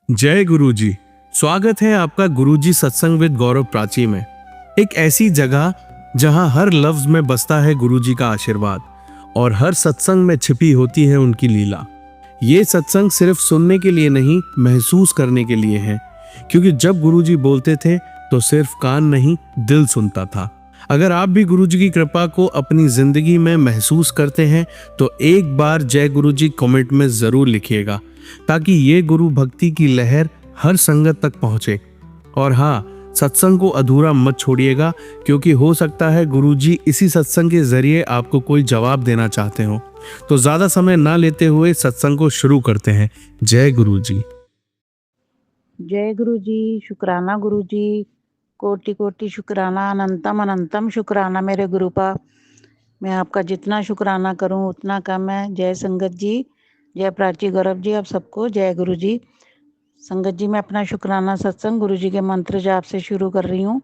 जय गुरुजी। स्वागत है आपका गुरुजी सत्संग विद गौरव प्राची में। एक ऐसी जगह जहां हर लफ्ज में बसता है गुरुजी का आशीर्वाद और हर सत्संग में छिपी होती है उनकी लीला। ये सत्संग सिर्फ सुनने के लिए नहीं, महसूस करने के लिए है, क्योंकि जब गुरुजी बोलते थे तो सिर्फ कान नहीं, दिल सुनता था। अगर आप भी गुरुजी की कृपा को अपनी जिंदगी में महसूस करते हैं तो एक बार जय गुरुजी कमेंट में जरूर लिखिएगा, ताकि ये गुरु भक्ति की लहर हर संगत तक पहुंचे। और हाँ, सत्संग को अधूरा मत छोड़िएगा, क्योंकि हो सकता है गुरुजी इसी सत्संग के जरिए आपको कोई जवाब देना चाहते हो। तो ज्यादा समय ना लेते हुए सत्संग को शुरू करते हैं। जय गुरुजी। जय गुरु जी, शुक्राना गुरु जी, कोटि कोटि शुक्राना, अनंतम अनंतम शुक्राना मेरे गुरुपा। मैं आपका जितना शुक्राना करूं उतना कम है। जय संगत जी, जय प्राची गौरव जी, आप सबको जय गुरु जी। संगत जी, मैं अपना शुक्राना सत्संग गुरु जी के मंत्र जाप से शुरू कर रही हूँ।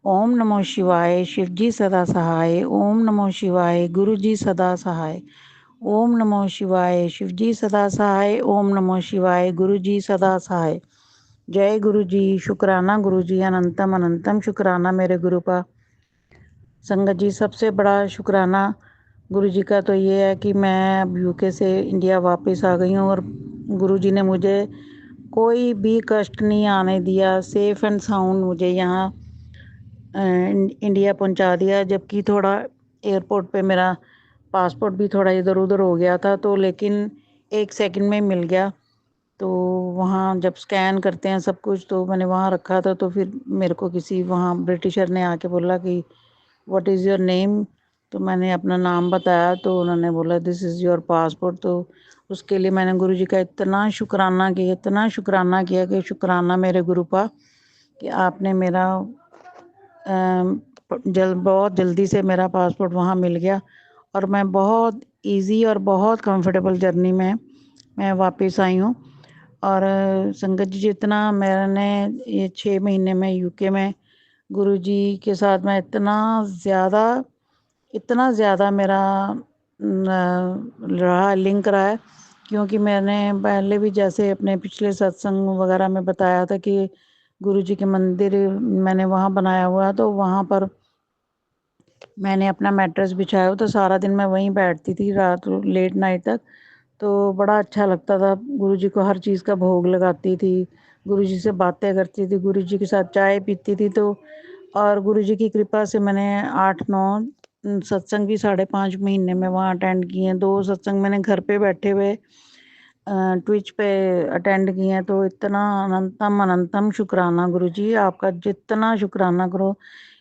ओम नमो शिवाय, शिव जी सदा सहाय। ओम नमो शिवाय, गुरु जी सदा सहाय। ओम नमो शिवाय, शिव जी सदा सहाय। ओम नमो शिवाय, गुरु जी सदा सहाय। जय गुरु जी, शुक्राना गुरु जी, अनंतम अनंतम शुक्राना मेरे गुरु का। संगत जी, सबसे बड़ा शुक्राना गुरु जी का तो ये है कि मैं अब यूके से इंडिया वापस आ गई हूँ और गुरु जी ने मुझे कोई भी कष्ट नहीं आने दिया। सेफ एंड साउंड मुझे यहाँ इंडिया पहुँचा दिया। जबकि थोड़ा एयरपोर्ट पे मेरा पासपोर्ट भी थोड़ा इधर उधर हो गया था, तो लेकिन 1 सेकंड में मिल गया। तो वहाँ जब स्कैन करते हैं सब कुछ, तो मैंने वहाँ रखा था, तो फिर मेरे को किसी वहाँ ब्रिटिशर ने आके बोला कि व्हाट इज़ योर नेम। तो मैंने अपना नाम बताया, तो उन्होंने बोला दिस इज़ योर पासपोर्ट। तो उसके लिए मैंने गुरु जी का इतना शुक्राना किया, इतना शुक्राना किया कि शुक्राना मेरे गुरु का कि आपने मेरा बहुत जल्दी से मेरा पासपोर्ट वहाँ मिल गया और मैं बहुत इजी और बहुत कंफर्टेबल जर्नी में मैं वापस आई हूँ। और संगत जी, जितना मैंने ये 6 महीने में यूके में गुरुजी के साथ मैं इतना ज़्यादा मेरा रहा लिंक रहा है, क्योंकि मैंने पहले भी जैसे अपने पिछले सत्संग वगैरह में बताया था कि गुरुजी के मंदिर मैंने वहाँ बनाया हुआ, तो वहाँ पर मैंने अपना मैट्रेस बिछाया, तो सारा दिन मैं वहीं बैठती थी रात लेट नाइट तक। तो बड़ा अच्छा लगता था। गुरुजी को हर चीज़ का भोग लगाती थी, गुरुजी से बातें करती थी, गुरुजी के साथ चाय पीती थी। तो और गुरुजी की कृपा से मैंने 8-9 सत्संग भी 5.5 महीने में वहाँ अटेंड किए हैं। 2 सत्संग मैंने घर पे बैठे हुए ट्विच पे अटेंड किए हैं। तो इतना अनंतम अनंतम शुक्राना गुरुजी, आपका जितना शुक्राना करो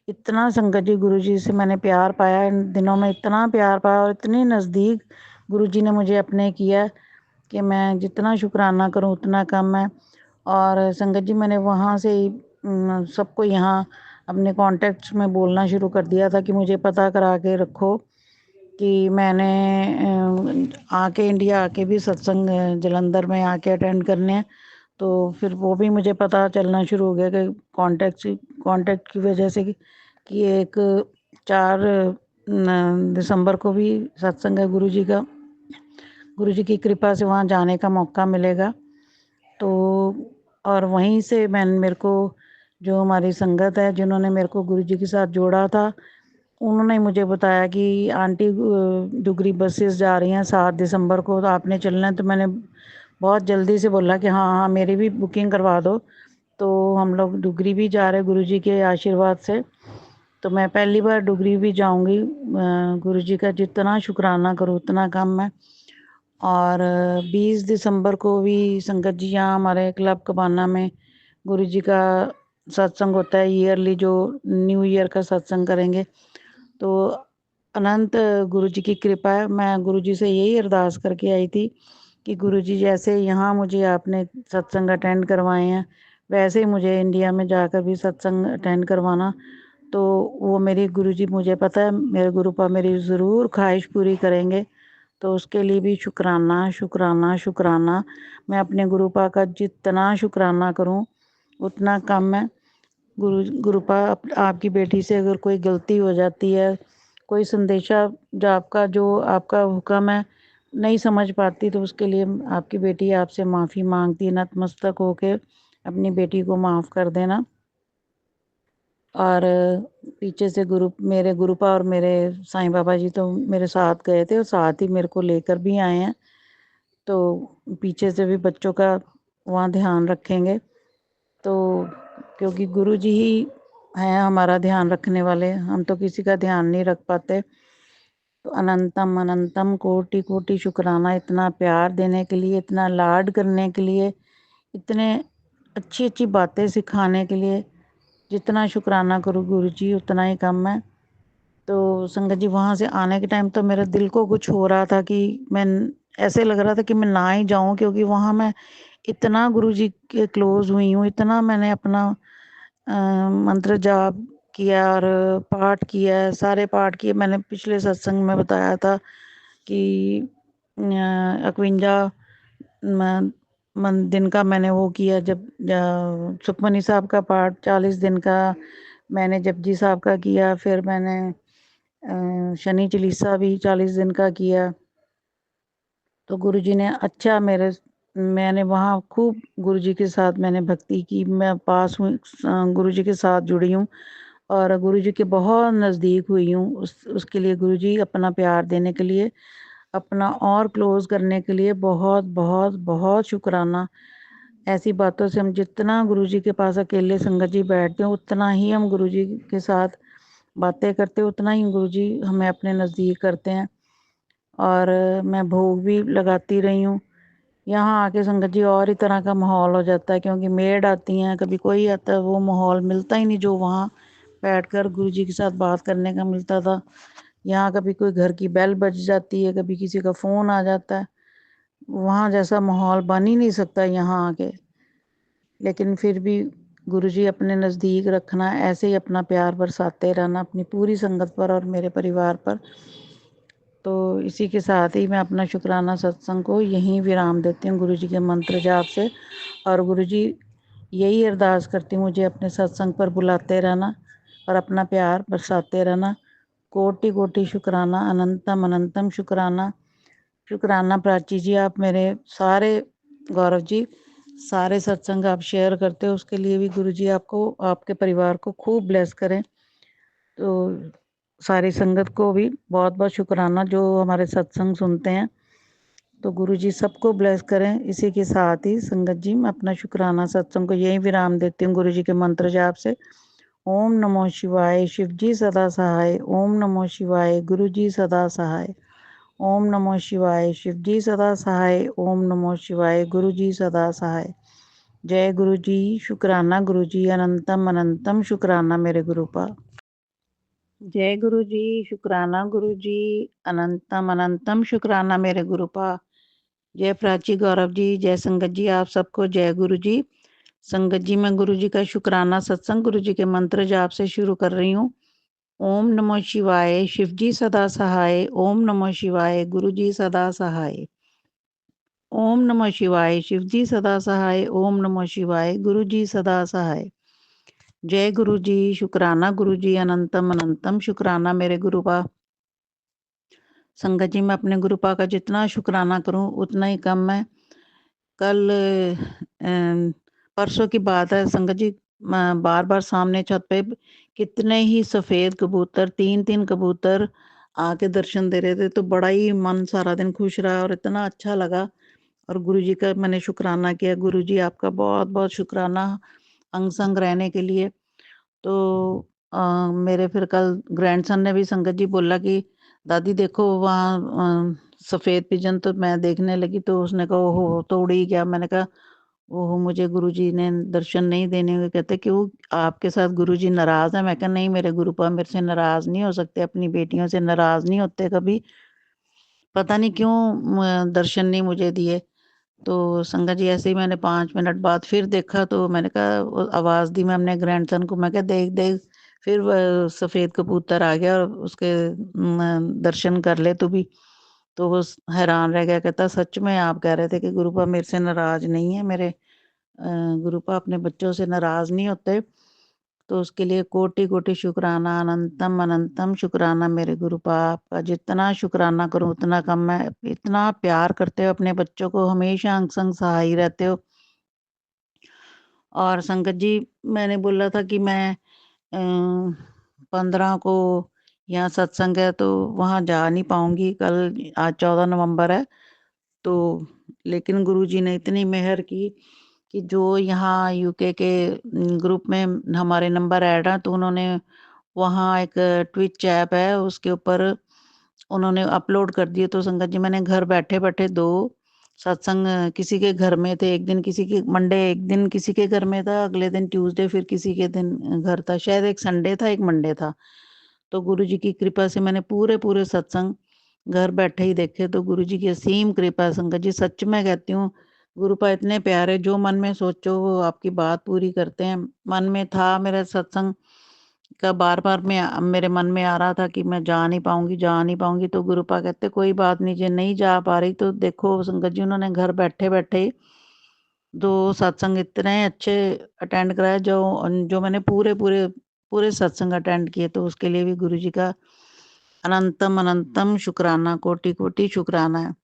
इतना। संगत जी, गुरुजी से मैंने प्यार पाया इन दिनों में, इतना प्यार पाया और इतनी नज़दीक गुरुजी ने मुझे अपने किया कि मैं जितना शुक्राना करूं उतना कम है। और संगत जी, मैंने वहाँ से ही सबको यहाँ अपने कॉन्टेक्ट्स में बोलना शुरू कर दिया था कि मुझे पता करा के रखो कि मैंने आके इंडिया आके भी सत्संग जलंधर में आके अटेंड करने हैं। तो फिर वो भी मुझे पता चलना शुरू हो गया कि कांटेक्ट की वजह से कि एक 4 दिसंबर को भी सत्संग है गुरुजी का। गुरुजी की कृपा से वहाँ जाने का मौका मिलेगा। तो और वहीं से मेरे को जो हमारी संगत है, जिन्होंने मेरे को गुरुजी के साथ जोड़ा था, उन्होंने मुझे बताया कि आंटी डुगरी बसेस जा रही हैं 7 दिसंबर को, तो आपने चलना है। तो मैंने बहुत जल्दी से बोला कि हाँ हाँ, मेरी भी बुकिंग करवा दो। तो हम लोग डुगरी भी जा रहे गुरुजी के आशीर्वाद से। तो मैं पहली बार डुगरी भी जाऊंगी। गुरुजी का जितना शुक्राना करूँ उतना कम है। और 20 दिसंबर को भी संगत जी यहाँ हमारे क्लब कबाना में गुरुजी का सत्संग होता है ईयरली, जो न्यू ईयर का सत्संग करेंगे। तो अनंत गुरुजी की कृपा है। मैं गुरुजी से यही अरदास करके आई थी कि गुरुजी, जैसे यहाँ मुझे आपने सत्संग अटेंड करवाए हैं, वैसे ही मुझे इंडिया में जाकर भी सत्संग अटेंड करवाना। तो वो मेरी गुरुजी, मुझे पता है मेरे गुरुपा मेरी ज़रूर ख्वाहिश पूरी करेंगे। तो उसके लिए भी शुक्राना शुक्राना शुक्राना। मैं अपने गुरुपा का जितना शुक्राना करूं उतना कम है। गुरुपा, आपकी बेटी से अगर कोई गलती हो जाती है, कोई संदेशा जो आपका हुक्म है नहीं समझ पाती तो उसके लिए आपकी बेटी आपसे माफ़ी मांगती है, नतमस्तक होके अपनी बेटी को माफ़ कर देना। और पीछे से मेरे गुरुपा और मेरे साईं बाबा जी तो मेरे साथ गए थे और साथ ही मेरे को लेकर भी आए हैं, तो पीछे से भी बच्चों का वहाँ ध्यान रखेंगे। तो क्योंकि गुरु जी ही हैं हमारा ध्यान रखने वाले, हम तो किसी का ध्यान नहीं रख पाते। तो अनंतम अनंतम कोटि कोटि शुक्राना, इतना प्यार देने के लिए, इतना लाड करने के लिए, इतने अच्छी अच्छी बातें सिखाने के लिए। जितना शुक्राना करूँ गुरु जी उतना ही कम है। तो संगत जी वहाँ से आने के टाइम तो मेरे दिल को कुछ हो रहा था कि मैं ऐसे लग रहा था कि मैं ना ही जाऊँ, क्योंकि वहाँ मैं इतना गुरु जी के क्लोज हुई हूँ, इतना मैंने अपना मंत्र जाप किया और पाठ किया है, सारे पाठ किए। मैंने पिछले सत्संग में बताया था कि 51 दिन का मैंने वो किया, जब सुखमनी साहब का पाठ 40 दिन का मैंने जपजी साहब का किया, फिर मैंने शनि चालीसा भी 40 दिन का किया। तो गुरुजी ने अच्छा मैंने वहाँ खूब गुरुजी के साथ मैंने भक्ति की, मैं पास हुई, गुरुजी के साथ जुड़ी हूँ और गुरुजी के बहुत नज़दीक हुई हूँ। उसके लिए गुरुजी अपना प्यार देने के लिए, अपना और क्लोज करने के लिए बहुत बहुत बहुत शुक्राना। ऐसी बातों से हम जितना गुरुजी के पास अकेले संगत जी बैठते हैं, उतना ही हम गुरुजी के साथ बातें करते, उतना ही गुरुजी हमें अपने नज़दीक करते हैं। और मैं भोग भी लगाती रही हूँ। यहाँ आके संगत जी और ही तरह का माहौल हो जाता है, क्योंकि मेड आती हैं, कभी कोई आता है, वो माहौल मिलता ही नहीं जो वहाँ बैठकर गुरुजी के साथ बात करने का मिलता था। यहाँ कभी कोई घर की बेल बज जाती है, कभी किसी का फ़ोन आ जाता है, वहाँ जैसा माहौल बन ही नहीं सकता यहाँ आके। लेकिन फिर भी गुरुजी अपने नज़दीक रखना, ऐसे ही अपना प्यार बरसाते रहना अपनी पूरी संगत पर और मेरे परिवार पर। तो इसी के साथ ही मैं अपना शुक्राना सत्संग को यहीं विराम देती हूँ गुरुजी के मंत्र जाप से। और गुरुजी यही अरदास करती हूँ, मुझे अपने सत्संग पर बुलाते रहना और अपना प्यार बरसाते रहना। कोटि कोटि शुक्राना, अनंतम अनंतम शुक्राना। शुक्राना प्राची जी, आप मेरे सारे, गौरव जी, सारे सत्संग आप शेयर करते हो, उसके लिए भी गुरुजी आपको, आपके परिवार को खूब ब्लेस करें। तो सारी संगत को भी बहुत बहुत शुक्राना जो हमारे सत्संग सुनते हैं। तो गुरुजी सबको ब्लेस करें। इसी के साथ ही संगत जी मैं अपना शुक्राना सत्संग को यही विराम देती हूँ गुरुजी के मंत्र जाप से। ओम नमो शिवाय, शिव जी सदा सहाय। ओम नमो शिवाय, गुरु जी सदा सहाय। ओम नमो शिवाय, शिव जी सदा सहाय। ओम नमो शिवाय, गुरु जी सदा सहाय। जय गुरु जी, शुक्राना गुरु जी, अनंतम अनंतम शुक्राना मेरे गुरुपा। जय गुरु जी, शुक्राना गुरु जी, अनंतम अनंतम शुक्राना मेरे गुरुपा। जय प्राची, गौरव जी, जय संगत जी, आप सबको जय गुरु जी। संगत जी मैं गुरु जी का शुक्राना सत्संग गुरु जी के मंत्र जाप से शुरू कर रही हूँ। ओम नमो शिवाय, शिव जी सदा सहाय। ओम नमो शिवाय, गुरु जी सदा सहाय। ओम नमो शिवाय, शिव जी सदा सहाय। ओम नमो शिवाय, गुरु जी सदा सहाय। जय गुरु जी, शुक्राना गुरु जी, अनंतम अनंतम शुक्राना मेरे गुरुपा। संगत जी मैं अपने गुरुपा का जितना शुक्राना करूं उतना ही कम है। कल परसों की बात है संगत जी, बार बार सामने छत पे कितने ही सफ़ेद कबूतर, 3-3 कबूतर आके दर्शन दे रहे थे, तो बड़ा ही मन सारा दिन खुश रहा और इतना अच्छा लगा। और गुरुजी का मैंने शुक्राना किया, गुरुजी आपका बहुत बहुत शुक्राना अंग संग रहने के लिए। तो मेरे फिर कल ग्रैंडसन ने भी संगत जी बोला कि दादी देखो वहाँ सफ़ेद पिजन, तो मैं देखने लगी तो उसने कहा ओहो तो उड़ ही गया। मैंने कहा ओहो मुझे गुरुजी ने दर्शन नहीं देने हुए। कहते क्यों, आपके साथ गुरुजी नाराज़ है? मैं कहा नहीं, मेरे गुरुपा मेरे से नाराज़ नहीं हो सकते, अपनी बेटियों से नाराज़ नहीं होते कभी। पता नहीं क्यों दर्शन नहीं मुझे दिए। तो संगत जी ऐसे ही मैंने 5 मिनट बाद फिर देखा, तो मैंने कहा आवाज़ दी मैं अपने ग्रैंडसन को, मैं कहा देख देख, फिर सफ़ेद कबूतर आ गया और उसके दर्शन कर ले तू भी। तो वो हैरान रह गया, कहता सच में आप कह रहे थे कि गुरुपा मेरे से नाराज़ नहीं है? मेरे गुरुपा अपने बच्चों से नाराज़ नहीं होते। तो उसके लिए कोटि कोटि शुक्राना, अनंतम अनंतम शुक्राना मेरे गुरुपा। आपका जितना शुक्राना करूं उतना कम है। इतना प्यार करते हो अपने बच्चों को, हमेशा अंग संग सहाय रहते हो। और संगत जी, मैंने बोला था कि मैं 15 को यहाँ सत्संग है तो वहाँ जा नहीं पाऊंगी कल। आज 14 नवंबर है तो, लेकिन गुरुजी ने इतनी मेहर की कि जो यहाँ यूके के ग्रुप में हमारे नंबर ऐड है, तो उन्होंने वहाँ एक ट्विच ऐप है, उसके ऊपर उन्होंने अपलोड कर दिए। तो संगत जी, मैंने घर बैठे-बैठे 2 सत्संग किसी के घर में थे। एक दिन किसी के मंडे, एक दिन किसी के घर में था, अगले दिन ट्यूसडे फिर किसी के दिन घर था। शायद एक संडे था, एक मंडे था। तो गुरुजी की कृपा से मैंने पूरे-पूरे सत्संग घर बैठे ही देखे। तो गुरुजी की असीम कृपा है संगत जी, सच में कहती हूँ, गुरुपा इतने प्यारे, जो मन में सोचो वो आपकी बात पूरी करते हैं। मन में था मेरा सत्संग का, बार-बार मेरे मन में आ रहा था कि मैं जा नहीं पाऊँगी, तो गुरुपा कहते कोई बात नहीं, जे नहीं जा पा रही तो देखो संगत जी, उन्होंने घर बैठे-बैठे ही 2 सत्संग इतने अच्छे अटेंड कराए, जो मैंने पूरे सत्संग अटेंड किए। तो उसके लिए भी गुरुजी का अनंतम अनंतम शुक्राना, कोटि-कोटि शुक्राना है।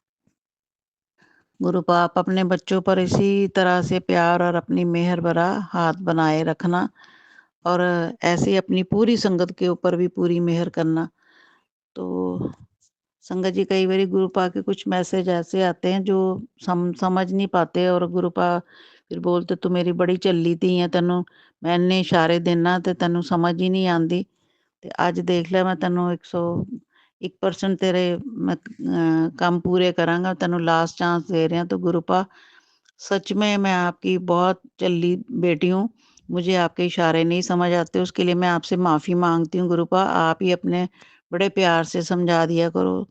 गुरुपा, आप अपने बच्चों पर इसी तरह से प्यार और अपनी मेहर भरा हाथ बनाए रखना, और ऐसे ही अपनी पूरी संगत के ऊपर भी पूरी मेहर करना। तो संगत जी, कई बारी गुरुपा के कुछ मैसेज ऐसे आते हैं जो समझ नहीं पाते, और गुरुपा फिर बोलते तू मेरी बड़ी झल्ली धी है, तेनू मैं इन्ने इशारे देना ते तेनू समझ ही नहीं आंदी, ते अज देख ले मैं तेनू 101% तेरे मैं काम पूरे करांगा, तेनू लास्ट चांस दे रहे हैं। तो गुरुपा, सच में मैं आपकी बहुत झल्ली बेटी हूँ, मुझे आपके इशारे नहीं समझ आते, उसके लिए मैं आपसे माफ़ी माँगती हूँ गुरुपा। आप ही अपने बड़े प्यार से समझा दिया करो,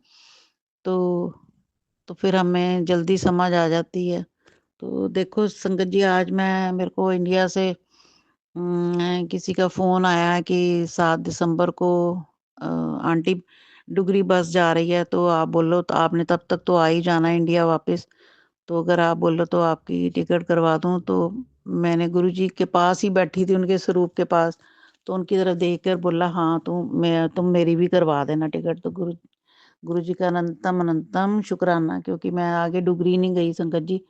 तो फिर हमें जल्दी समझ आ जाती है। तो देखो संगत जी, आज मैं मेरे को इंडिया से किसी का फ़ोन आया है कि 7 दिसंबर को आंटी डुगरी बस जा रही है, तो आप बोलो तो आपने तब तक तो आ ही जाना है इंडिया वापस। तो अगर आप बोलो तो आपकी टिकट करवा दूँ। तो मैंने गुरुजी के पास ही बैठी थी, उनके स्वरूप के पास, तो उनकी तरफ देख कर बोला, हाँ, तुम मेरी भी करवा देना टिकट। तो गुरुजी का अनंतम अनंतम शुक्राना, क्योंकि मैं आगे डुगरी नहीं गई संगत जी।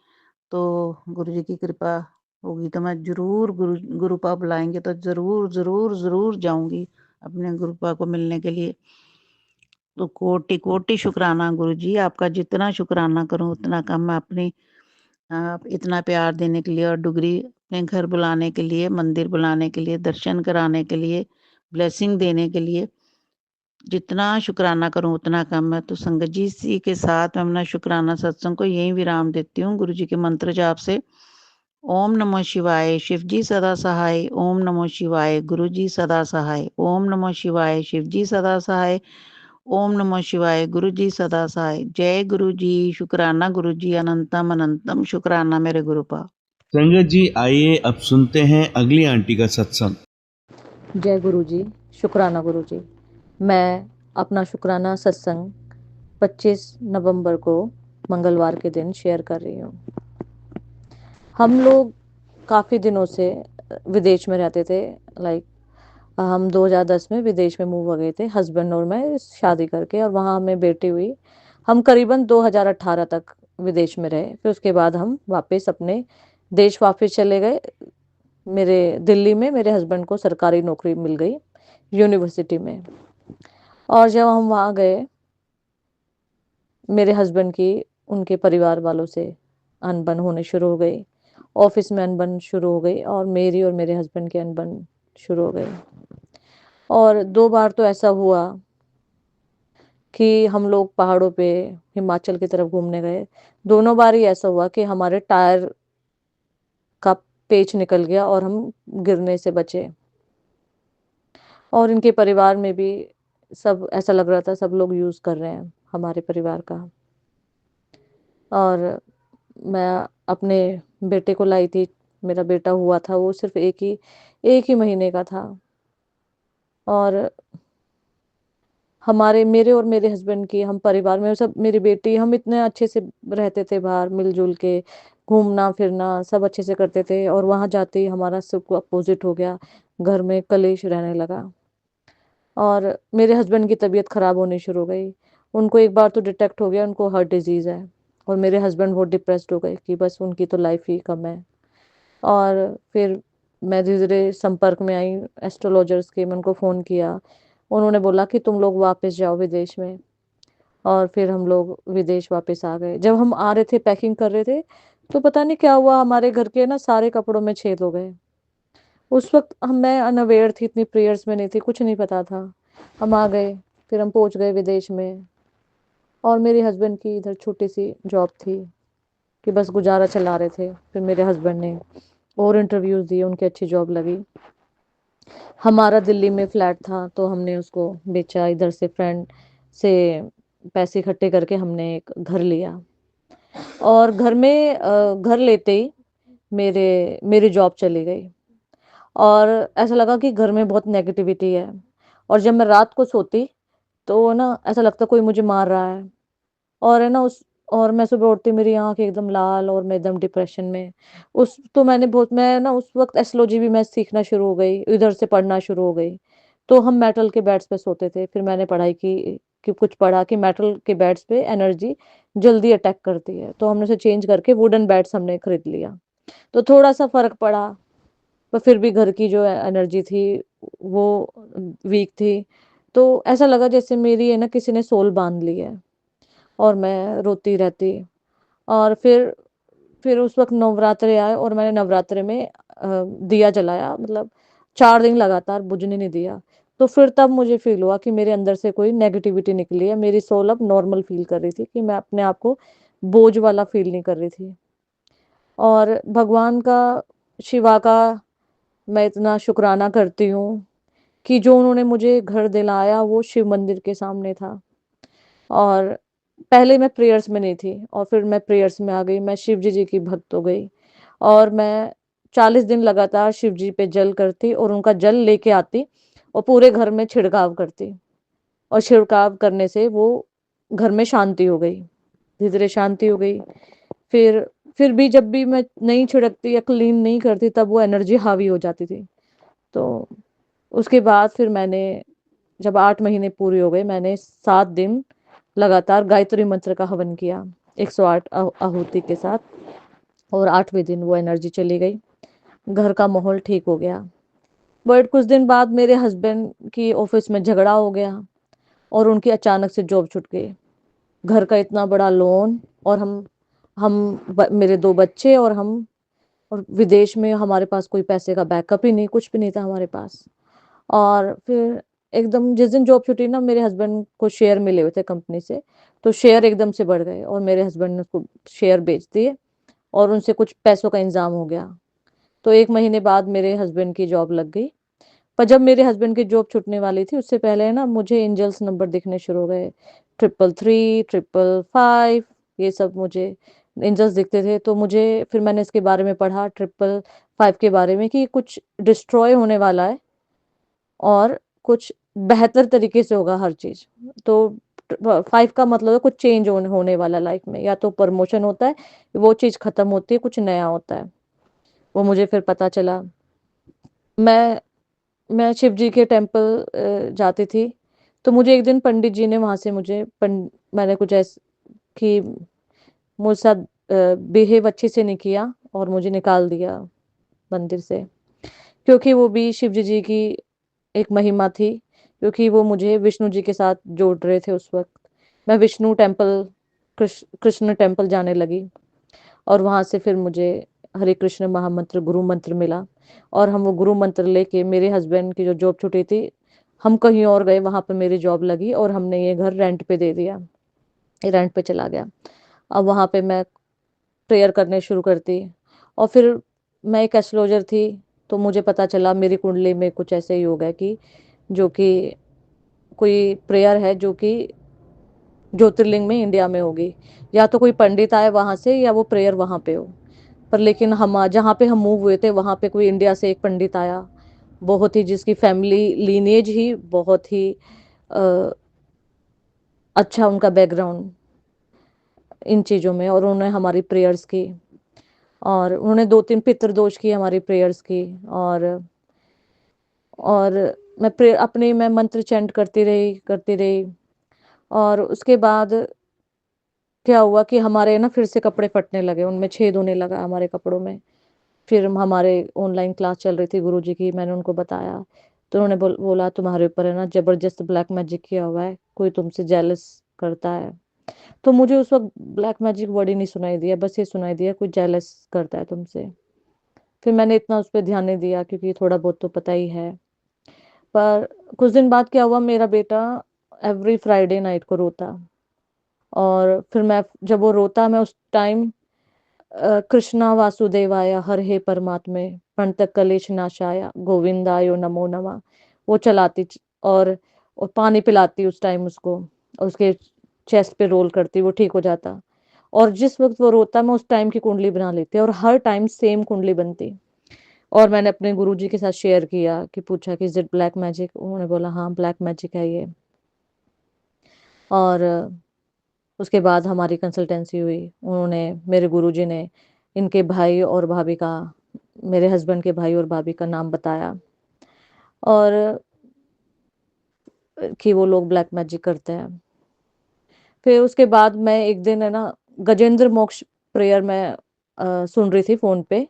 तो गुरुजी की कृपा होगी तो मैं ज़रूर, गुरुपा बुलाएँगे तो ज़रूर, ज़रूर, ज़रूर जाऊँगी अपने गुरुपा को मिलने के लिए। तो कोटि-कोटि शुक्राना गुरुजी, आपका जितना शुक्राना करूँ उतना कम है। आप इतना प्यार देने के लिए, और डुगरी अपने घर बुलाने के लिए, मंदिर बुलाने के लिए, दर्शन कराने के लिए, ब्लेसिंग देने के लिए, जितना शुक्राना करूँ उतना कम है। तो संगत जी, इसी के साथ मैं अपना शुक्राना सत्संग को यहीं विराम देती हूँ, गुरु जी के मंत्र जाप से। ओम नमः शिवाय, शिव जी सदा सहाय। ओम नमः शिवाय, गुरु जी सदा सहाय। ओम नमः शिवाय, शिव जी सदा सहाय। ओम नमः शिवाय, गुरु जी सदा सहाय। जय गुरु जी, शुक्राना गुरु जी, अनंतम अनंतम शुक्राना मेरे गुरुपा। संगत जी, आइए अब सुनते हैं अगली आंटी का सत्संग। जय गुरु जी, शुक्राना गुरु जी। मैं अपना शुक्राना सत्संग 25 नवंबर को मंगलवार के दिन शेयर कर रही हूँ। हम लोग काफ़ी दिनों से विदेश में रहते थे। हम 2010 में विदेश में मूव हो गए थे, हस्बैंड और मैं शादी करके, और वहाँ हमें बेटी हुई। हम करीबन 2018 तक विदेश में रहे। फिर उसके बाद हम वापस अपने देश वापस चले गए। मेरे दिल्ली में मेरे हस्बैंड को सरकारी नौकरी मिल गई यूनिवर्सिटी में। और जब हम वहाँ गए, मेरे हस्बैंड की उनके परिवार वालों से अनबन होने शुरू हो गई, ऑफिस में अनबन शुरू हो गई, और मेरी और मेरे हस्बैंड की अनबन शुरू हो गई। और 2 बार तो ऐसा हुआ कि हम लोग पहाड़ों पे हिमाचल की तरफ घूमने गए। दोनों बार ही ऐसा हुआ कि हमारे टायर का पेच निकल गया और हम गिरने से बचे। और इनके परिवार में भी सब ऐसा लग रहा था, सब लोग यूज़ कर रहे हैं हमारे परिवार का। और मैं अपने बेटे को लाई थी, मेरा बेटा हुआ था, वो सिर्फ़ एक ही महीने का था। और मेरे और मेरे हस्बैंड की, हम परिवार में सब, मेरी बेटी, हम इतने अच्छे से रहते थे, बाहर मिल-जुल के घूमना-फिरना सब अच्छे से करते थे, और वहाँ जाते ही हमारा सब अपोज़िट हो गया। घर में कलेश रहने लगा और मेरे हस्बैंड की तबीयत ख़राब होनी शुरू हो गई। उनको एक बार तो डिटेक्ट हो गया उनको हार्ट डिज़ीज़ है और मेरे हस्बैंड बहुत डिप्रेस्ड हो गए कि बस उनकी तो लाइफ ही कम है। और फिर मैं धीरे-धीरे संपर्क में आई एस्ट्रोलॉजर्स के, मैं उनको फ़ोन किया। उन्होंने बोला कि तुम लोग वापस जाओ विदेश में और फिर हम लोग विदेश वापस आ गए। जब हम आ रहे थे, पैकिंग कर रहे थे, तो पता नहीं क्या हुआ हमारे घर के ना सारे कपड़ों में छेद हो गए। उस वक़्त मैं अनअवेयर थी, इतनी प्रेयर्स में नहीं थी, कुछ नहीं पता था। हम आ गए, फिर हम पहुँच गए विदेश में और मेरे हस्बैंड की इधर छोटी-सी जॉब थी कि बस गुज़ारा चला रहे थे। फिर मेरे हस्बैंड ने और इंटरव्यूज़ दिए, उनकी अच्छी जॉब लगी। हमारा दिल्ली में फ्लैट था तो हमने उसको बेचा, इधर से फ्रेंड से पैसे इकट्ठे करके हमने एक घर लिया और घर में घर लेते ही मेरी जॉब चली गई और ऐसा लगा कि घर में बहुत नेगेटिविटी है और जब मैं रात को सोती तो ना ऐसा लगता कोई मुझे मार रहा है और है ना उस और मैं सुबह उठती मेरी आँख एकदम लाल और मैं एकदम डिप्रेशन में। उस तो मैं ना उस वक़्त एस्ट्रोलॉजी भी मैं सीखना शुरू हो गई, इधर से पढ़ना शुरू हो गई। तो हम मेटल के बेड्स पे सोते थे। फिर मैंने पढ़ाई की कि कुछ पढ़ा कि मेटल के बेड्स पे एनर्जी जल्दी अटैक करती है। तो हमने उसे चेंज करके वुडन बेड्स हमने खरीद लिया। तो थोड़ा-सा फ़र्क पड़ा, पर फिर भी घर की जो एनर्जी थी वो वीक थी। तो ऐसा लगा जैसे मेरी है ना किसी ने सोल बाँध ली है और मैं रोती रहती। और फिर उस वक़्त नवरात्रे आए और मैंने नवरात्रे में दिया जलाया, मतलब 4 दिन लगातार बुझने नहीं दिया। तो फिर तब मुझे फ़ील हुआ कि मेरे अंदर से कोई नेगेटिविटी निकली है, मेरी सोल अब नॉर्मल फ़ील कर रही थी कि मैं अपने आप को बोझ वाला फ़ील नहीं कर रही थी। और भगवान का, शिवा का मैं इतना शुक्राना करती हूँ कि जो उन्होंने मुझे घर दिलाया वो शिव मंदिर के सामने था। और पहले मैं प्रेयर्स में नहीं थी और फिर मैं प्रेयर्स में आ गई, मैं शिव जी की भक्त हो गई और मैं 40 दिन लगातार शिव जी पे जल करती और उनका जल लेके आती और पूरे घर में छिड़काव करती और छिड़काव करने से वो घर में शांति हो गई, धीरे-धीरे शांति हो गई। फिर फिर भी जब भी मैं नहीं छिड़कती या क्लीन नहीं करती तब वो एनर्जी हावी हो जाती थी। तो उसके बाद फिर मैंने, जब 8 महीने पूरे हो गए, मैंने 7 दिन लगातार गायत्री मंत्र का हवन किया 108 आहुति के साथ और 8वें दिन वो एनर्जी चली गई। घर का माहौल ठीक हो गया। बट कुछ दिन बाद मेरे हस्बैंड की ऑफिस में झगड़ा हो गया और उनकी अचानक से जॉब छूट गई। घर का इतना बड़ा लोन और मेरे 2 बच्चे और हम, और विदेश में हमारे पास कोई पैसे का बैकअप ही नहीं, कुछ भी नहीं था हमारे पास। और फिर एकदम जिस दिन जॉब छूटी ना, मेरे हस्बैंड को शेयर मिले हुए थे कंपनी से, तो शेयर एकदम से बढ़ गए और मेरे हस्बैंड ने उसको शेयर बेच दिए और उनसे कुछ पैसों का इंतज़ाम हो गया। तो 1 महीने बाद मेरे हस्बैंड की जॉब लग गई। पर जब मेरे हस्बैंड की जॉब छूटने वाली थी उससे पहले ना मुझे एंजल्स नंबर दिखने शुरू हो गए, 333, 555, ये सब मुझे एंजल्स दिखते थे। तो मुझे, फिर मैंने इसके बारे में पढ़ा 555 के बारे में कि कुछ डिस्ट्रॉय होने वाला है और कुछ बेहतर तरीके से होगा हर चीज़। तो 5 का मतलब है कुछ चेंज होने वाला लाइफ में, या तो प्रमोशन होता है, वो चीज़ खत्म होती है, कुछ नया होता है। वो मुझे फिर पता चला। मैं मैं शिव जी के टेम्पल जाती थी, तो मुझे एक दिन पंडित जी ने वहाँ से मुझे मैंने कुछ कि मुझ साथ बिहेव अच्छे से नहीं किया और मुझे निकाल दिया मंदिर से, क्योंकि वो भी शिव जी की एक महिमा थी, क्योंकि वो मुझे विष्णु जी के साथ जोड़ रहे थे उस वक़्त। मैं विष्णु टेम्पल, कृष्ण टेम्पल जाने लगी और वहाँ से फिर मुझे हरे कृष्ण महामंत्र गुरु मंत्र मिला और हम वो गुरु मंत्र लेके, मेरे हस्बैंड की जो जॉब छूटी थी, हम कहीं और गए, वहाँ पे मेरी जॉब लगी और हमने ये घर रेंट पे दे दिया, ये रेंट पे चला गया। अब वहाँ पे मैं प्रेयर करने शुरू करती और फिर मैं एक एस्ट्रोलॉजर थी, तो मुझे पता चला मेरी कुंडली में कुछ ऐसे ही योग है कि जो कि कोई प्रेयर है जो कि ज्योतिर्लिंग में इंडिया में होगी, या तो कोई पंडित आए वहाँ से या वो प्रेयर वहाँ पे हो। पर लेकिन हम जहाँ पे हम मूव हुए थे वहाँ पे कोई इंडिया से एक पंडित आया, बहुत ही, जिसकी फैमिली लीनिएज ही बहुत ही अच्छा, उनका बैकग्राउंड इन चीज़ों में, और उन्होंने हमारी प्रेयर्स की और उन्होंने 2-3 पितृदोष की हमारी प्रेयर्स की। और और मैं मंत्र चैंट करती रही। और उसके बाद क्या हुआ कि हमारे ना फिर से कपड़े फटने लगे, उनमें छेद होने लगा हमारे कपड़ों में। फिर हमारे ऑनलाइन क्लास चल रही थी गुरुजी की, मैंने उनको बताया, तो उन्होंने बोला तुम्हारे ऊपर है ना ज़बरदस्त ब्लैक मैजिक किया हुआ है, कोई तुमसे जेलस करता है। तो मुझे उस वक़्त ब्लैक मैजिक वर्ड ही नहीं सुनाई दिया, बस ये सुनाई दिया कोई जेलस करता है तुमसे। फिर मैंने इतना उस पे ध्यान नहीं दिया क्योंकि थोड़ा बहुत तो पता ही है। पर कुछ दिन बाद क्या हुआ, मेरा बेटा एवरी फ्राइडे नाइट को रोता, और फिर जब वो रोता, मैं उस टाइम कृष्णा वासुदेवाय हर हे परमात्मे प्रणत कलेश नाशाय गोविंदायो नमो नमः वो चलाती और पानी पिलाती उस टाइम उसको, और उसके चेस्ट पे रोल करती, वो ठीक हो जाता। और जिस वक्त वो रोता, मैं उस टाइम की कुंडली बना लेती, और हर टाइम सेम कुंडली बनती। और मैंने अपने गुरुजी के साथ शेयर किया कि पूछा कि इज इट ब्लैक मैजिक, उन्होंने बोला हाँ ब्लैक मैजिक है ये। और उसके बाद हमारी कंसल्टेंसी हुई, उन्होंने, मेरे गुरुजी ने इनके भाई और भाभी का, मेरे हस्बैंड के भाई और भाभी का नाम बताया, और कि वो लोग ब्लैक मैजिक करते हैं। फिर उसके बाद मैं एक दिन है ना गजेंद्र मोक्ष प्रेयर में सुन रही थी फ़ोन पे,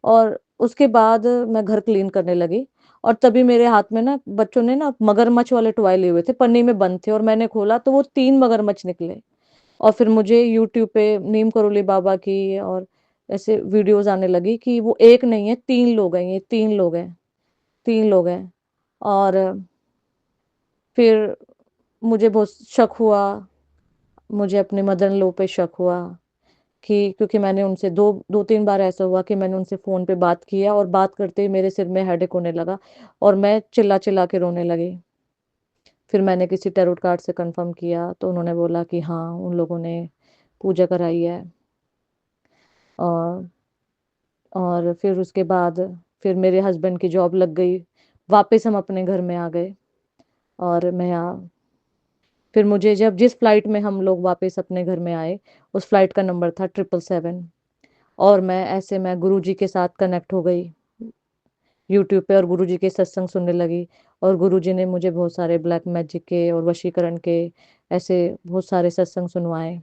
और उसके बाद मैं घर क्लीन करने लगी, और तभी मेरे हाथ में ना बच्चों ने ना मगरमच्छ वाले टॉय लिए हुए थे, पन्नी में बंद थे, और मैंने खोला तो वो 3 मगरमच्छ निकले। और फिर मुझे यूट्यूब पे नीम करोली बाबा की और ऐसे वीडियोज़ आने लगी कि वो 1 नहीं है, 3 लोग हैं, ये 3 लोग हैं, 3 लोग हैं। और फिर मुझे बहुत शक हुआ, मुझे अपने मदर इन लॉ पे शक हुआ कि क्योंकि मैंने उनसे 2-3 बार ऐसा हुआ कि मैंने उनसे फ़ोन पे बात किया, और बात करते ही मेरे सिर में हेडेक होने लगा, और मैं चिल्ला-चिल्ला के रोने लगी। फिर मैंने किसी टैरोट कार्ड से कन्फर्म किया, तो उन्होंने बोला कि हाँ, उन लोगों ने पूजा कराई है। और और फिर उसके बाद फिर मेरे हस्बैंड की जॉब लग गई, वापस हम अपने घर में आ गए। और फिर मुझे जब जिस फ्लाइट में हम लोग वापस अपने घर में आए, उस फ्लाइट का नंबर था 777, और मैं गुरुजी के साथ कनेक्ट हो गई यूट्यूब पे, और गुरुजी के सत्संग सुनने लगी, और गुरुजी ने मुझे बहुत सारे ब्लैक मैजिक के और वशीकरण के ऐसे बहुत सारे सत्संग सुनवाए।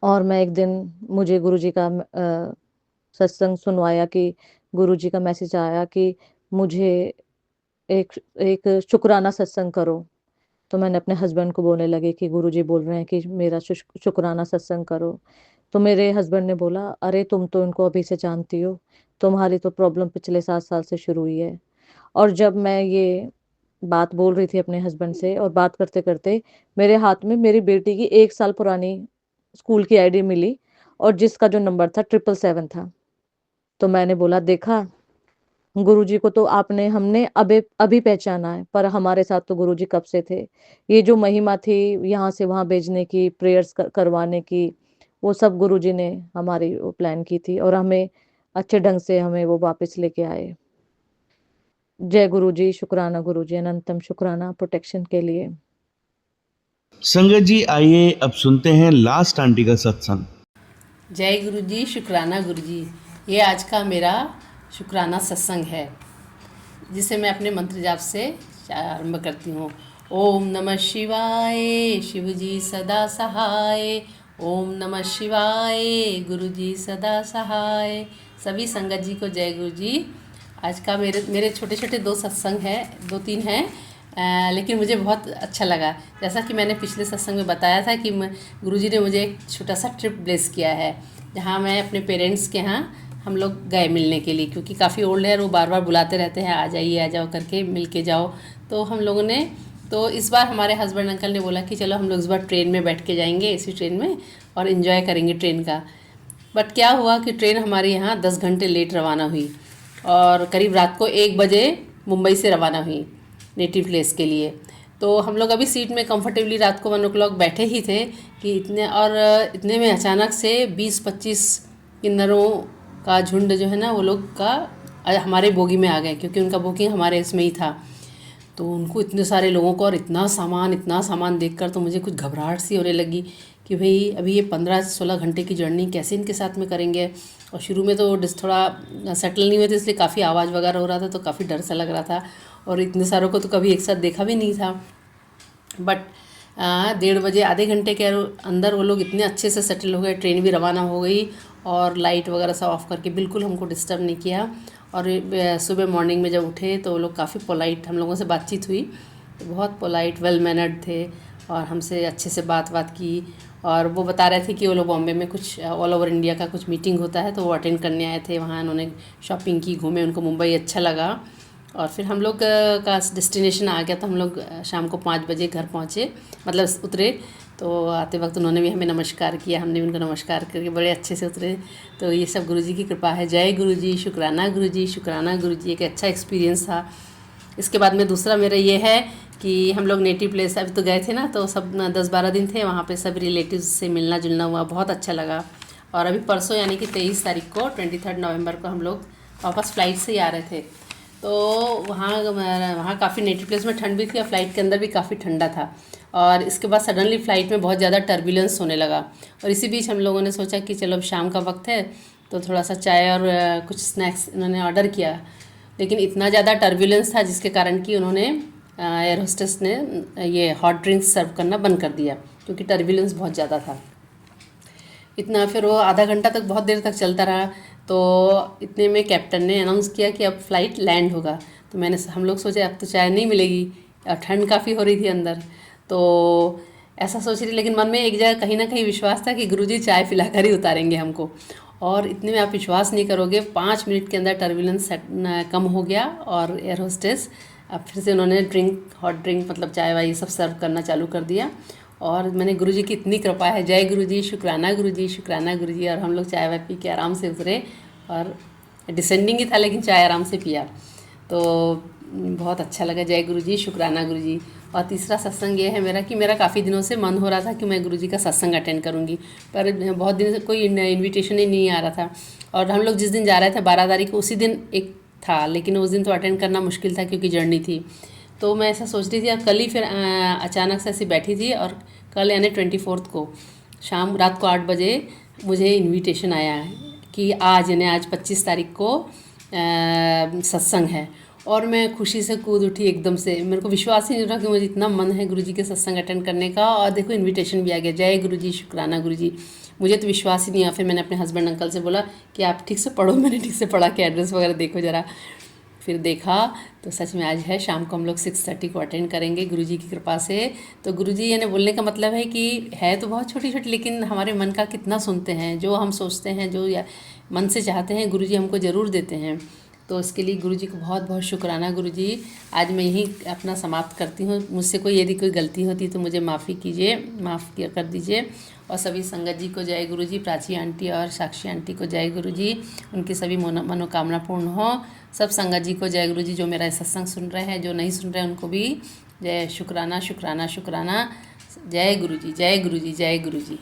और मैं एक दिन, मुझे गुरुजी का सत्संग सुनवाया कि गुरुजी का मैसेज आया कि मुझे एक एक शुक्राना सत्संग करो। तो मैंने अपने हस्बैंड को बोलने लगी कि गुरुजी बोल रहे हैं कि मेरा शुक्राना सत्संग करो। तो मेरे हस्बैंड ने बोला, अरे तुम तो इनको अभी से जानती हो, तुम्हारी तो प्रॉब्लम पिछले 7 साल से शुरू हुई है। और जब मैं ये बात बोल रही थी अपने हस्बैंड से, और बात करते-करते मेरे हाथ में मेरी बेटी की 1 साल पुरानी स्कूल की आईडी मिली, और जिसका जो नंबर था 777 था। तो मैंने बोला, देखा, गुरुजी को तो हमने अभी अभी पहचाना है, पर हमारे साथ तो गुरुजी कब से थे। ये जो महिमा थी यहाँ से वहाँ भेजने की, प्रेयर्स करवाने की, वो सब गुरुजी ने हमारी वो प्लान की थी, और हमें अच्छे ढंग से हमें वो वापस लेके आए। जय गुरुजी, शुक्राना गुरुजी, अनंतम शुक्राना प्रोटेक्शन के लिए। संगत जी, आइए अब सुनते हैं लास्ट आंटी का सत्संग। जय गुरु जी, शुक्राना गुरु जी। ये आज का मेरा शुक्राना सत्संग है, जिसे मैं अपने मंत्र जाप से आरंभ करती हूँ। ओम नमः शिवाय, शिव जी सदा सहाय। ओम नमः शिवाय, गुरु जी सदा सहाय। सभी संगत जी को जय गुरु जी। आज का मेरे छोटे छोटे 2 सत्संग हैं, 2-3 हैं, लेकिन मुझे बहुत अच्छा लगा। जैसा कि मैंने पिछले सत्संग में बताया था कि गुरुजी ने मुझे एक छोटा सा ट्रिप ब्लेस किया है, जहाँ मैं अपने पेरेंट्स के यहाँ हम लोग गए मिलने के लिए, क्योंकि काफ़ी ओल्ड है और वो बार बार बुलाते रहते हैं, आ जाइए आ जाओ करके, मिल के जाओ। तो हम लोगों ने, तो इस बार हमारे हस्बैंड अंकल ने बोला कि चलो हम लोग इस बार ट्रेन में बैठ के जाएंगे, इसी ट्रेन में, और इन्जॉय करेंगे ट्रेन का। बट क्या हुआ कि ट्रेन हमारे यहाँ 10 घंटे लेट रवाना हुई, और करीब रात को 1 बजे मुंबई से रवाना हुई नेटिव प्लेस के लिए। तो हम लोग अभी सीट में कंफर्टेबली रात को 1 o'clock बैठे ही थे कि इतने में अचानक से 20-25 किन्नरों का झुंड जो है ना, वो लोग का हमारे बोगी में आ गए, क्योंकि उनका बुकिंग हमारे इसमें ही था। तो उनको इतने सारे लोगों को और इतना सामान देखकर तो मुझे कुछ घबराहट सी होने लगी कि भाई अभी ये 15-16 घंटे की जर्नी कैसे इनके साथ में करेंगे। और शुरू में तो थोड़ा सेटल नहीं हुए थे, इसलिए काफ़ी आवाज़ वगैरह हो रहा था, तो काफ़ी डर सा लग रहा था। और इतने सारों को तो कभी एक साथ देखा भी नहीं था। बट 1:30 बजे, आधे घंटे के अंदर वो लोग इतने अच्छे से सेटल हो गए, ट्रेन भी रवाना हो गई और लाइट वगैरह सब ऑफ करके बिल्कुल हमको डिस्टर्ब नहीं किया। और सुबह मॉर्निंग में जब उठे तो वो लोग काफ़ी पोलाइट, हम लोगों से बातचीत हुई तो बहुत पोलाइट, वेल मैनर्ड थे और हमसे अच्छे से बात की। और वो बता रहे थे कि वो लोग बॉम्बे में कुछ ऑल ओवर इंडिया का कुछ मीटिंग होता है, तो वो अटेंड करने आए थे वहाँ। उन्होंने शॉपिंग की, घूमे, उनको मुंबई अच्छा लगा। और फिर हम लोग का डेस्टिनेशन आ गया, तो हम लोग शाम को 5 बजे घर पहुँचे, मतलब उतरे। तो आते वक्त उन्होंने भी हमें नमस्कार किया, हमने भी उनको नमस्कार करके बड़े अच्छे से उतरे। तो ये सब गुरुजी की कृपा है। जय गुरुजी, शुक्राना गुरुजी, शुक्राना गुरुजी। एक अच्छा एक्सपीरियंस था। इसके बाद में दूसरा मेरा ये है कि हम लोग नेटिव प्लेस अभी तो गए थे ना, तो सब 10-12 दिन थे वहाँ पे, सब रिलेटिव्स से मिलना जुलना हुआ, बहुत अच्छा लगा। और अभी परसों यानी कि 23 तारीख को 23 नवंबर को हम लोग वापस फ़्लाइट से ही आ रहे थे। तो वहाँ काफ़ी नेटिव प्लेस में ठंड भी थी और फ्लाइट के अंदर भी काफ़ी ठंडा था। और इसके बाद सडनली फ़्लाइट में बहुत ज़्यादा टर्बुलेंस होने लगा। और इसी बीच हम लोगों ने सोचा कि चलो अब शाम का वक्त है, तो थोड़ा सा चाय और कुछ स्नैक्स इन्होंने ऑर्डर किया। लेकिन इतना ज़्यादा टर्बुलेंस था जिसके कारण कि उन्होंने एयर होस्टेस ने ये हॉट ड्रिंक्स सर्व करना बंद कर दिया, क्योंकि टर्बुलेंस बहुत ज़्यादा था। इतना फिर वो आधा घंटा तक, बहुत देर तक चलता रहा। तो इतने में कैप्टन ने अनाउंस किया कि अब फ़्लाइट लैंड होगा। तो हम लोग सोचे अब तो चाय नहीं मिलेगी, और ठंड काफ़ी हो रही थी अंदर। तो ऐसा सोच रही, लेकिन मन में एक जगह कहीं ना कहीं विश्वास था कि गुरुजी चाय पिलाकर ही उतारेंगे हमको। और इतने में आप विश्वास नहीं करोगे, 5 मिनट के अंदर टर्बुलेंस कम हो गया और एयर होस्टेस अब फिर से उन्होंने हॉट ड्रिंक मतलब चाय वाय ये सब सर्व करना चालू कर दिया। और मैंने गुरुजी की इतनी कृपा है। जय गुरुजी, शुक्राना गुरुजी, शुक्राना गुरुजी। और हम लोग चाय वाय पी के आराम से उतरे, और डिसेंडिंग ही था लेकिन चाय आराम से पिया, तो बहुत अच्छा लगा। जय गुरुजी, शुक्राना गुरुजी। और तीसरा सत्संग ये है मेरा कि मेरा काफ़ी दिनों से मन हो रहा था कि मैं गुरुजी का सत्संग अटेंड करूँगी, पर बहुत दिन से कोई इन्विटेशन ही नहीं आ रहा था। और हम लोग जिस दिन जा रहे थे 12 तारीख को, उसी दिन एक था, लेकिन उस दिन तो अटेंड करना मुश्किल था क्योंकि जर्नी थी। तो मैं ऐसा सोच रही थी, और कल ही फिर अचानक से ऐसी बैठी थी, और कल यानी 24 को रात को 8 बजे मुझे इन्विटेशन आया है कि आज 25 तारीख को सत्संग है। और मैं खुशी से कूद उठी एकदम से, मेरे को विश्वास ही नहीं हो रहा कि मुझे इतना मन है गुरुजी के सत्संग अटेंड करने का। और देखो इनविटेशन भी आ गया। जय गुरुजी, शुक्राना गुरुजी। मुझे तो विश्वास ही नहीं आया। फिर मैंने अपने हस्बैंड अंकल से बोला कि आप ठीक से पढ़ो। मैंने ठीक से पढ़ा कि एड्रेस वगैरह देखो ज़रा। फिर देखा तो सच में आज है, शाम को हम लोग 6:30 को अटेंड करेंगे गुरुजी की कृपा से। तो गुरुजी यानी बोलने का मतलब है कि है तो बहुत छोटी छोटी, लेकिन हमारे मन का कितना सुनते हैं। जो हम सोचते हैं, जो या मन से चाहते हैं, गुरुजी हमको ज़रूर देते हैं। तो इसके लिए गुरुजी को बहुत बहुत शुक्राना। गुरुजी आज मैं यही अपना समाप्त करती हूँ। मुझसे कोई यदि कोई गलती होती तो मुझे माफ़ी कीजिए, माफ़ कर दीजिए। और सभी संगत जी को जय गुरुजी, प्राची आंटी और साक्षी आंटी को जय गुरुजी, उनकी सभी मनोकामना पूर्ण हो। सब संगत जी को जय गुरुजी, जो मेरा सत्संग सुन रहे हैं, जो नहीं सुन रहे हैं उनको भी जय, शुक्राना शुक्राना शुक्राना। जय गुरुजी, जय गुरुजी, जय गुरुजी।